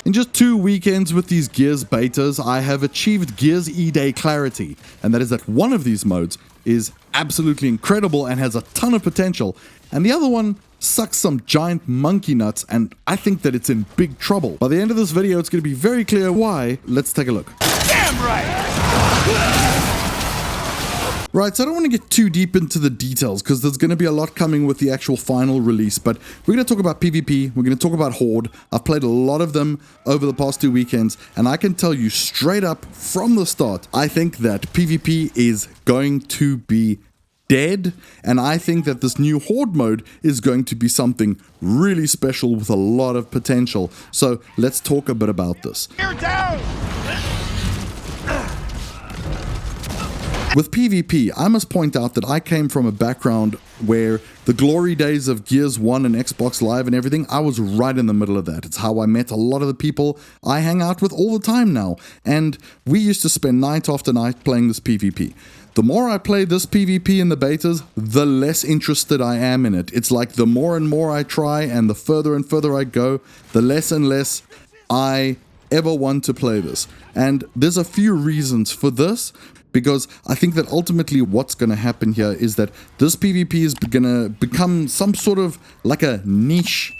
In just 2 weekends with these Gears betas, I have achieved Gears E-Day clarity, and that is that one of these modes is absolutely incredible and has a ton of potential, and the other one sucks some giant monkey nuts, and I think that it's in big trouble. By the end of this video, it's going to be very clear why. Let's take a look. Damn right! Right, so I don't want to get too deep into the details because there's going to be a lot coming with the actual final release, but we're going to talk about PvP, we're going to talk about Horde. I've played a lot of them over the past 2 weekends, and I can tell you straight up from the start, I think that PvP is going to be dead, and I think that this new Horde mode is going to be something really special with a lot of potential. So let's talk a bit about this. You're down! With PvP, I must point out that I came from a background where the glory days of Gears 1 and Xbox Live and everything, I was right in the middle of that. It's how I met a lot of the people I hang out with all the time now, and we used to spend night after night playing this PvP. The more I play this PvP in the betas, the less interested I am in it. It's like the more and more I try and the further and further I go, the less and less I ever want to play this. And there's a few reasons for this, because I think that ultimately what's going to happen here is that this PvP is going to become some sort of like a niche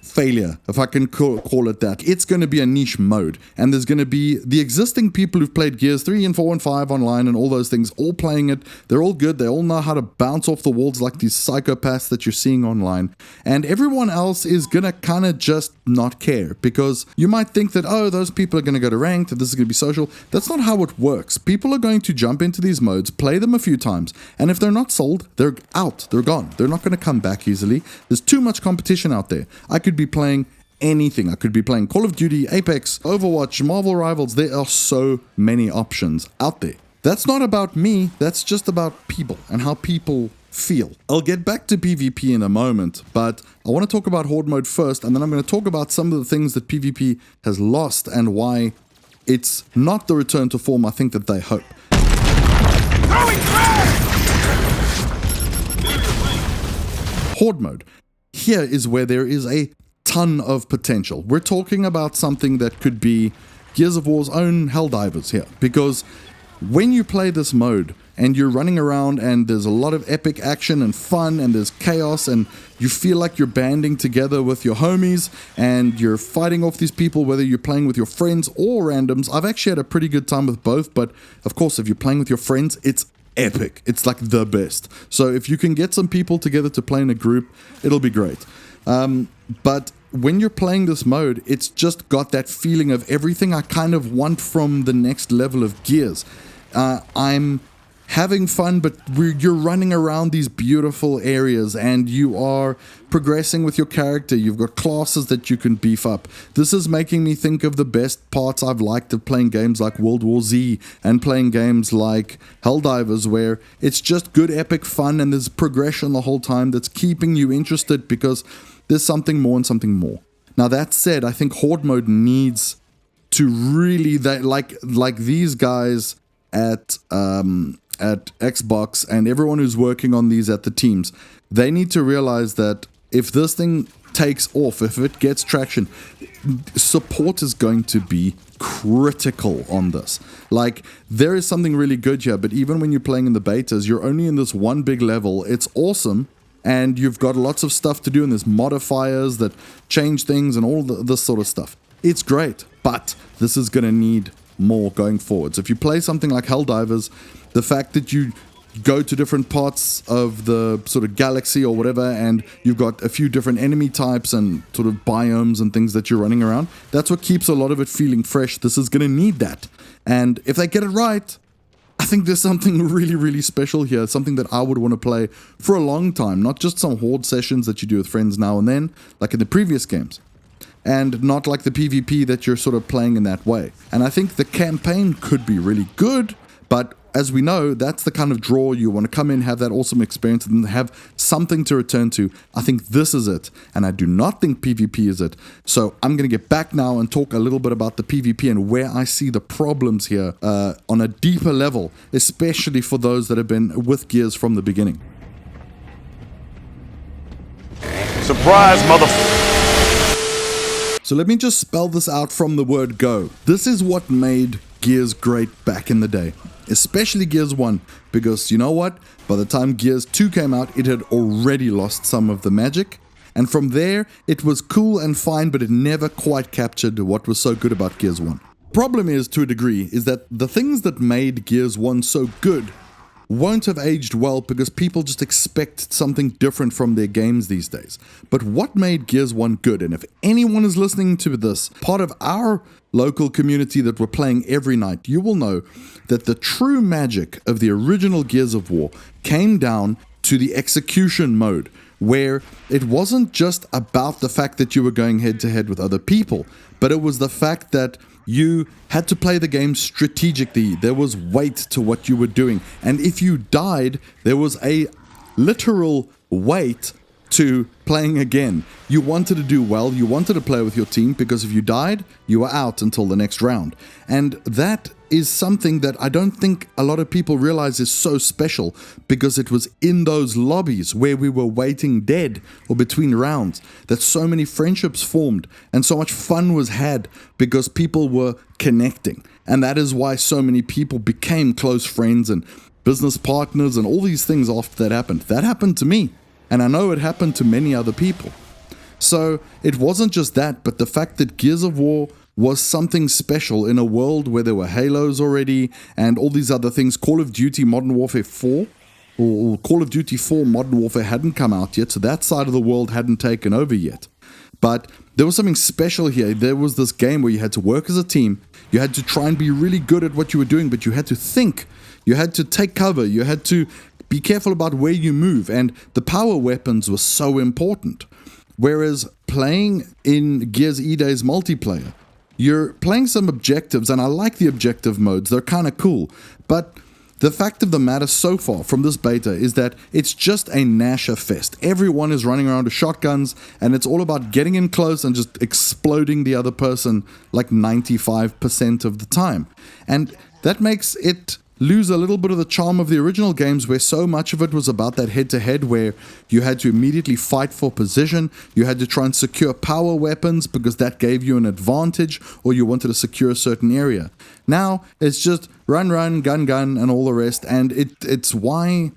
failure, if I can call it that. It's going to be a niche mode, and there's going to be the existing people who've played Gears 3 and 4 and 5 online and all those things, all playing it. They're all good. They all know how to bounce off the walls like these psychopaths that you're seeing online, and everyone else is going to kind of just not care, because you might think that, oh, those people are going to go to ranked, that this is going to be social. That's not how it works. People are going to jump into these modes, play them a few times, and if they're not sold, they're out. They're gone. They're not going to come back easily. There's too much competition out there. I could be playing anything. I could be playing Call of Duty, Apex, Overwatch, Marvel Rivals. There are so many options out there. That's not about me. That's just about people and how people feel. I'll get back to PvP in a moment, but I want to talk about Horde mode first, and then I'm going to talk about some of the things that PvP has lost and why it's not the return to form I think that they hope. Horde mode. Here is where there is a ton of potential. We're talking about something that could be Gears of War's own Helldivers here, because when you play this mode and you're running around and there's a lot of epic action and fun and there's chaos and you feel like you're banding together with your homies and you're fighting off these people, whether you're playing with your friends or randoms. I've actually had a pretty good time with both, but of course if you're playing with your friends, it's epic. It's like the best. So if you can get some people together to play in a group, it'll be great. But when you're playing this mode, it's just got that feeling of everything I kind of want from the next level of Gears. I'm having fun, but you're running around these beautiful areas and you are progressing with your character. You've got classes that you can beef up. This is making me think of the best parts I've liked of playing games like World War Z and playing games like Helldivers, where it's just good epic fun and there's progression the whole time that's keeping you interested because there's something more and something more. Now that said, I think Horde mode needs to really, like these guys at Xbox and everyone who's working on these at the teams, they need to realize that if this thing takes off, if it gets traction, support is going to be critical on this. Like, there is something really good here, but even when you're playing in the betas, you're only in this one big level. It's awesome, and you've got lots of stuff to do, and there's modifiers that change things and all this sort of stuff. It's great, but this is going to need more going forward. So if you play something like Helldivers, the fact that you go to different parts of the sort of galaxy or whatever, and you've got a few different enemy types and sort of biomes and things that you're running around, that's what keeps a lot of it feeling fresh. This is going to need that. And if they get it right, I think there's something really, really special here, something that I would want to play for a long time, not just some Horde sessions that you do with friends now and then, like in the previous games. And not like the PvP that you're sort of playing in that way. And I think the campaign could be really good, but as we know, that's the kind of draw. You want to come in, have that awesome experience, and have something to return to. I think this is it, and I do not think PvP is it. So I'm going to get back now and talk a little bit about the PvP and where I see the problems here on a deeper level, especially for those that have been with Gears from the beginning. Surprise, motherfucker! So let me just spell this out from the word go. This is what made Gears great back in the day, especially Gears 1, because you know what? By the time Gears 2 came out, it had already lost some of the magic. And from there, it was cool and fine, but it never quite captured what was so good about Gears 1. Problem is, to a degree, is that the things that made Gears 1 so good won't have aged well because people just expect something different from their games these days. But what made Gears 1 good, and if anyone is listening to this, part of our local community that we're playing every night, you will know that the true magic of the original Gears of War came down to the execution mode, where it wasn't just about the fact that you were going head to head with other people, but it was the fact that you had to play the game strategically. There was weight to what you were doing. And if you died, there was a literal weight to playing again. You wanted to do well, you wanted to play with your team, because if you died, you were out until the next round. And that is something that I don't think a lot of people realize is so special, because it was in those lobbies where we were waiting dead or between rounds that so many friendships formed and so much fun was had, because people were connecting. And that is why so many people became close friends and business partners and all these things after that happened. That happened to me, and I know it happened to many other people. So it wasn't just that, but the fact that Gears of War was something special in a world where there were Halos already and all these other things. Call of Duty Modern Warfare 4 or Call of Duty 4 Modern Warfare hadn't come out yet, so that side of the world hadn't taken over yet. But there was something special here. There was this game where you had to work as a team, you had to try and be really good at what you were doing, but you had to think, you had to take cover, you had to be careful about where you move, and the power weapons were so important. Whereas playing in Gears E-Days multiplayer, you're playing some objectives, and I like the objective modes, they're kind of cool, but the fact of the matter so far from this beta is that it's just a Gnasher fest. Everyone is running around with shotguns, and it's all about getting in close and just exploding the other person like 95% of the time. And that makes it lose a little bit of the charm of the original games, where so much of it was about that head-to-head where you had to immediately fight for position, you had to try and secure power weapons because that gave you an advantage, or you wanted to secure a certain area. Now, it's just run, gun, and all the rest, and it's why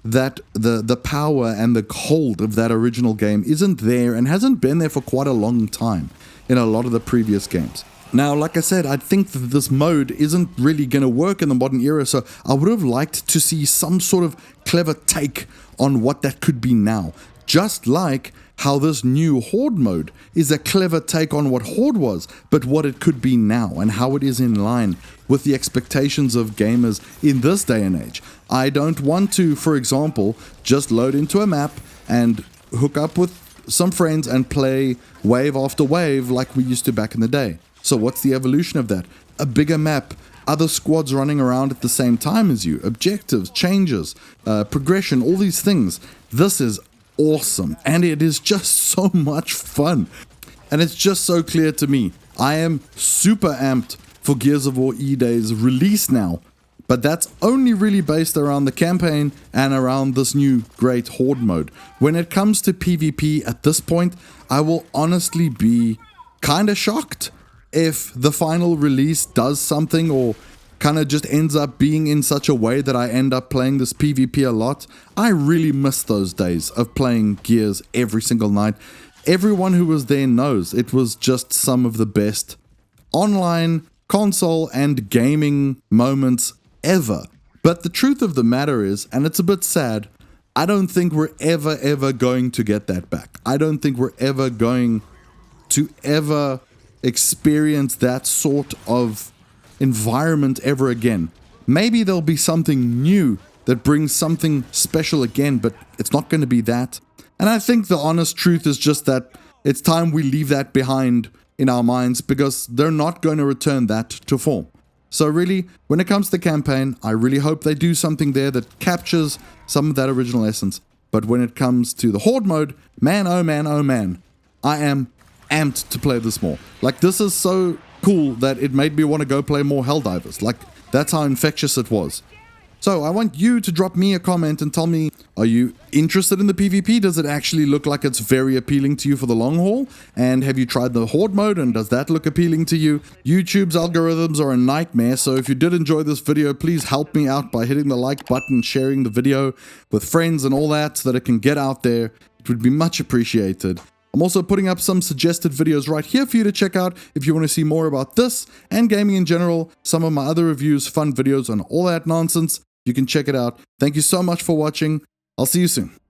that the power and the hold of that original game isn't there and hasn't been there for quite a long time in a lot of the previous games. Now, like I said, I think that this mode isn't really going to work in the modern era, so I would have liked to see some sort of clever take on what that could be now. Just like how this new Horde mode is a clever take on what Horde was, but what it could be now, and how it is in line with the expectations of gamers in this day and age. I don't want to, for example, just load into a map and hook up with some friends and play wave after wave like we used to back in the day. So what's the evolution of that? A bigger map, other squads running around at the same time as you, objectives, changes, progression, all these things. This is awesome, and it is just so much fun. And it's just so clear to me. I am super amped for Gears of War E-Days release now, but that's only really based around the campaign and around this new great Horde mode. When it comes to PvP at this point, I will honestly be kind of shocked if the final release does something or kind of just ends up being in such a way that I end up playing this PvP a lot. I really miss those days of playing Gears every single night. Everyone who was there knows it was just some of the best online, console, and gaming moments ever. But the truth of the matter is, and it's a bit sad, I don't think we're ever going to get that back. I don't think we're ever going to experience that sort of environment ever again. Maybe there'll be something new that brings something special again, but it's not going to be that. And I think the honest truth is just that it's time we leave that behind in our minds, because they're not going to return that to form. So really, when it comes to the campaign, I really hope they do something there that captures some of that original essence. But when it comes to the Horde mode, man, oh man, I am amped to play this more. Like, this is so cool that it made me want to go play more Helldivers. Like, that's how infectious it was. So I want you to drop me a comment and tell me, are you interested in the PvP? Does it actually look like it's very appealing to you for the long haul? And have you tried the Horde mode, and does that look appealing to you? YouTube's algorithms are a nightmare, so if you did enjoy this video, please help me out by hitting the like button, sharing the video with friends and all that so that it can get out there. It would be much appreciated. I'm also putting up some suggested videos right here for you to check out if you want to see more about this and gaming in general, some of my other reviews, fun videos, and all that nonsense. You can check it out. Thank you so much for watching. I'll see you soon.